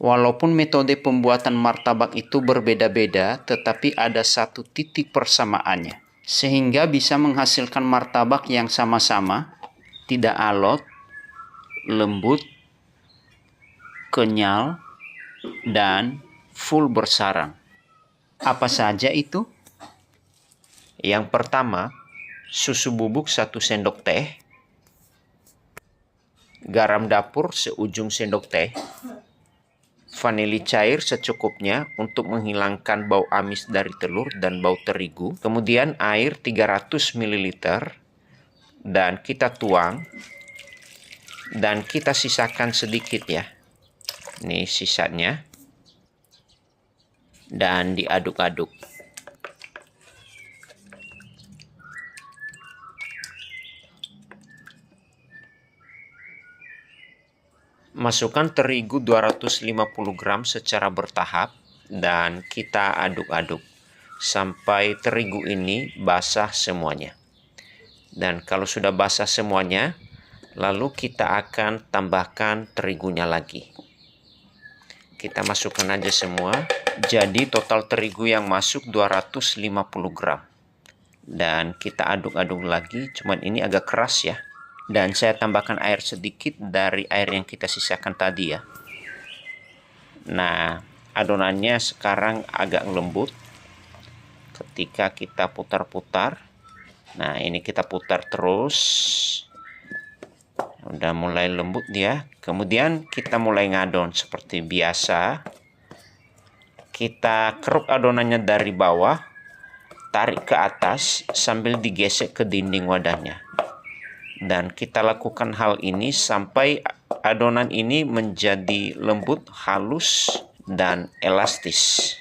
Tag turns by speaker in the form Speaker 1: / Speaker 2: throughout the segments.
Speaker 1: Walaupun metode pembuatan martabak itu berbeda-beda, tetapi ada satu titik persamaannya. Sehingga bisa menghasilkan martabak yang sama-sama, tidak alot, lembut, kenyal, dan full bersarang. Apa saja itu? Yang pertama, susu bubuk 1 sendok teh, garam dapur seujung sendok teh, vanili cair secukupnya untuk menghilangkan bau amis dari telur dan bau terigu. Kemudian air 300 ml dan kita tuang dan kita sisakan sedikit ya. Ini sisanya. Dan diaduk-aduk. Masukkan terigu 250 gram secara bertahap dan kita aduk-aduk sampai terigu ini basah semuanya. Dan kalau sudah basah semuanya, lalu kita akan tambahkan terigunya lagi. Kita masukkan aja semua. Jadi total terigu yang masuk 250 gram. Dan kita aduk-aduk lagi, cuman ini agak keras ya. Dan saya tambahkan air sedikit dari air yang kita sisakan tadi ya. Nah, adonannya sekarang agak lembut. Ketika kita putar-putar. Nah, ini kita putar terus. Udah mulai lembut dia. Kemudian kita mulai ngadon seperti biasa. Kita keruk adonannya dari bawah. Tarik ke atas sambil digesek ke dinding wadahnya. Dan kita lakukan hal ini sampai adonan ini menjadi lembut, halus, dan elastis.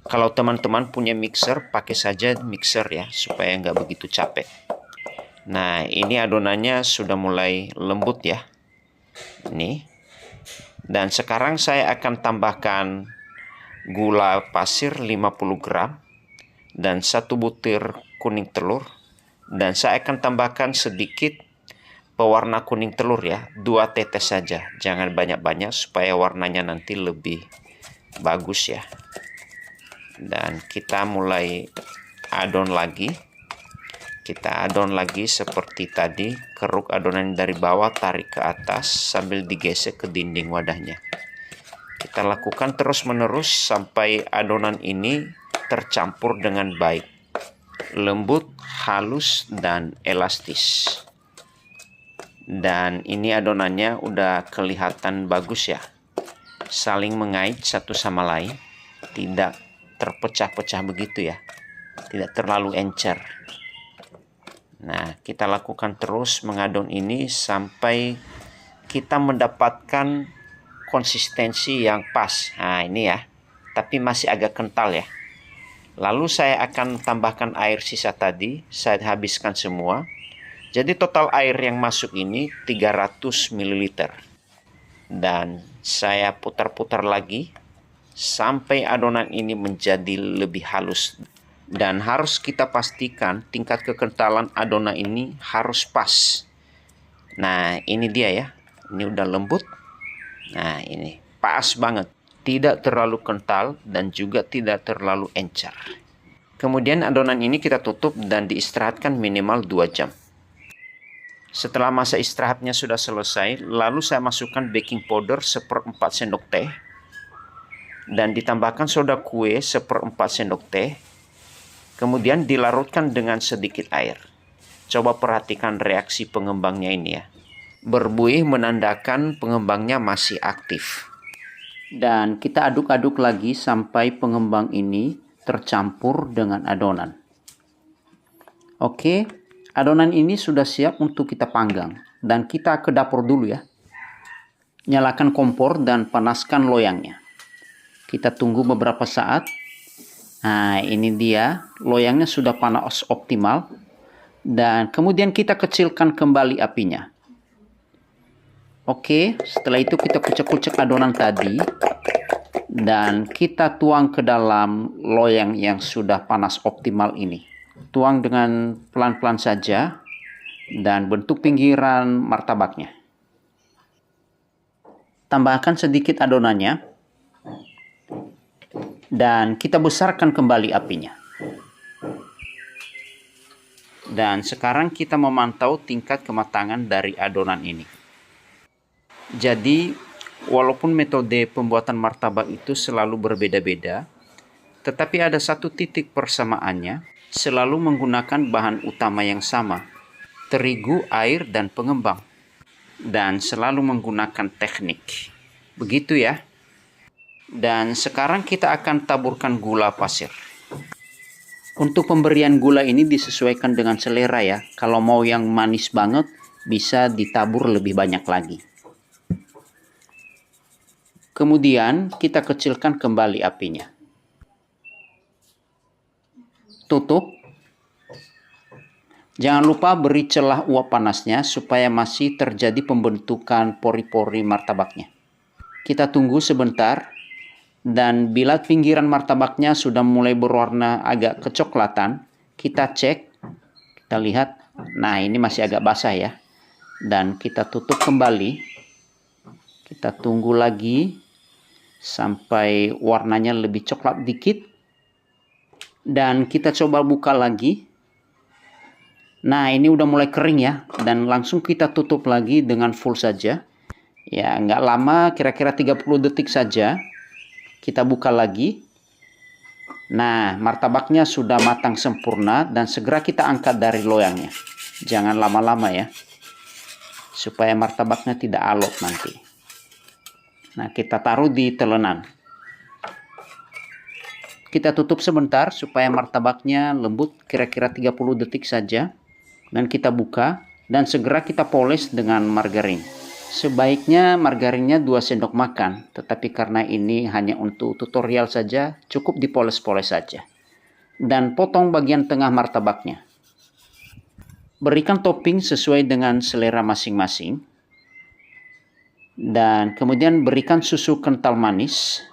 Speaker 1: Kalau teman-teman punya mixer, pakai saja mixer ya, supaya nggak begitu capek. Nah, ini adonannya sudah mulai lembut ya. Ini. Dan sekarang saya akan tambahkan gula pasir 50 gram dan 1 butir kuning telur. Dan saya akan tambahkan sedikit pewarna kuning telur ya, 2 tetes saja, jangan banyak-banyak supaya warnanya nanti lebih bagus ya. Dan kita mulai adon lagi. Kita adon lagi seperti tadi, keruk adonan dari bawah, tarik ke atas sambil digesek ke dinding wadahnya. Kita lakukan terus-menerus sampai adonan ini tercampur dengan baik. Lembut, halus, dan elastis. Dan ini adonannya udah kelihatan bagus ya. Saling mengait satu sama lain. Tidak terpecah-pecah begitu ya. Tidak terlalu encer. Nah, kita lakukan terus mengadon ini sampai kita mendapatkan konsistensi yang pas. Nah, ini ya. Tapi masih agak kental ya. Lalu saya akan tambahkan air sisa tadi, saya habiskan semua. Jadi total air yang masuk ini 300 ml. Dan saya putar-putar lagi sampai adonan ini menjadi lebih halus. Dan harus kita pastikan tingkat kekentalan adonan ini harus pas. Nah, ini dia ya. Ini udah lembut. Nah, ini pas banget. Tidak terlalu kental dan juga tidak terlalu encer. Kemudian adonan ini kita tutup dan diistirahatkan minimal 2 jam. Setelah masa istirahatnya sudah selesai, lalu saya masukkan baking powder 1/4 sendok teh dan ditambahkan soda kue 1/4 sendok teh. Kemudian dilarutkan dengan sedikit air. Coba perhatikan reaksi pengembangnya ini ya. Berbuih menandakan pengembangnya masih aktif. Dan kita aduk-aduk lagi sampai pengembang ini tercampur dengan adonan. Oke, adonan ini sudah siap untuk kita panggang. Dan kita ke dapur dulu ya. Nyalakan kompor dan panaskan loyangnya. Kita tunggu beberapa saat. Nah, ini dia. Loyangnya sudah panas optimal. Dan kemudian kita kecilkan kembali apinya. Oke, setelah itu kita kucek-kucek adonan tadi dan kita tuang ke dalam loyang yang sudah panas optimal ini. Tuang dengan pelan-pelan saja dan bentuk pinggiran martabaknya. Tambahkan sedikit adonannya Dan kita besarkan kembali apinya. Dan sekarang kita memantau tingkat kematangan dari adonan ini. Jadi, walaupun metode pembuatan martabak itu selalu berbeda-beda, tetapi ada satu titik persamaannya, selalu menggunakan bahan utama yang sama, terigu, air, dan pengembang. Dan selalu menggunakan teknik. Begitu ya. Dan sekarang kita akan taburkan gula pasir. Untuk pemberian gula ini disesuaikan dengan selera ya. Kalau mau yang manis banget, bisa ditabur lebih banyak lagi. Kemudian kita kecilkan kembali apinya. Tutup. Jangan lupa beri celah uap panasnya supaya masih terjadi pembentukan pori-pori martabaknya. Kita tunggu sebentar. Dan bila pinggiran martabaknya sudah mulai berwarna agak kecoklatan, kita cek, kita lihat, nah ini masih agak basah ya. Dan kita tutup kembali, kita tunggu lagi sampai warnanya lebih coklat dikit. Dan kita coba buka lagi. Nah ini udah mulai kering ya, dan langsung kita tutup lagi dengan full saja. Ya nggak lama, kira-kira 30 detik saja. Kita buka lagi. Nah, martabaknya sudah matang sempurna dan segera kita angkat dari loyangnya. Jangan lama-lama ya. Supaya martabaknya tidak alot nanti. Nah, kita taruh di telenan. Kita tutup sebentar supaya martabaknya lembut, kira-kira 30 detik saja. Dan kita buka dan segera kita poles dengan margarin. Sebaiknya margarinnya 2 sendok makan, tetapi karena ini hanya untuk tutorial saja, cukup dipoles-poles saja. Dan potong bagian tengah martabaknya. Berikan topping sesuai dengan selera masing-masing. Dan kemudian berikan susu kental manis.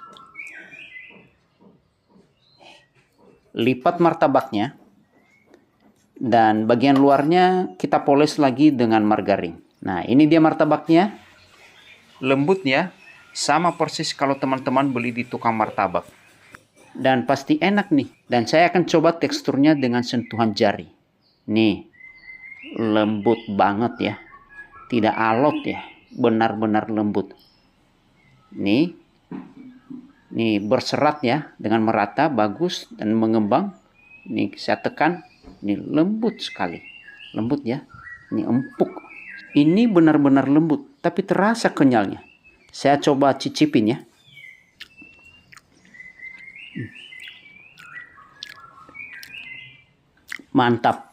Speaker 1: Lipat martabaknya. Dan bagian luarnya kita poles lagi dengan margarin. Nah, ini dia martabaknya. Lembut ya. Sama persis kalau teman-teman beli di tukang martabak. Dan pasti enak nih. Dan saya akan coba teksturnya dengan sentuhan jari. Nih. Lembut banget ya. Tidak alot ya. Benar-benar lembut. Nih. Nih berserat ya. Dengan merata. Bagus. Dan mengembang. Nih saya tekan. Ini lembut sekali. Lembut ya. Ini empuk. Ini benar-benar lembut, tapi terasa kenyalnya. Saya coba cicipin ya. Mantap.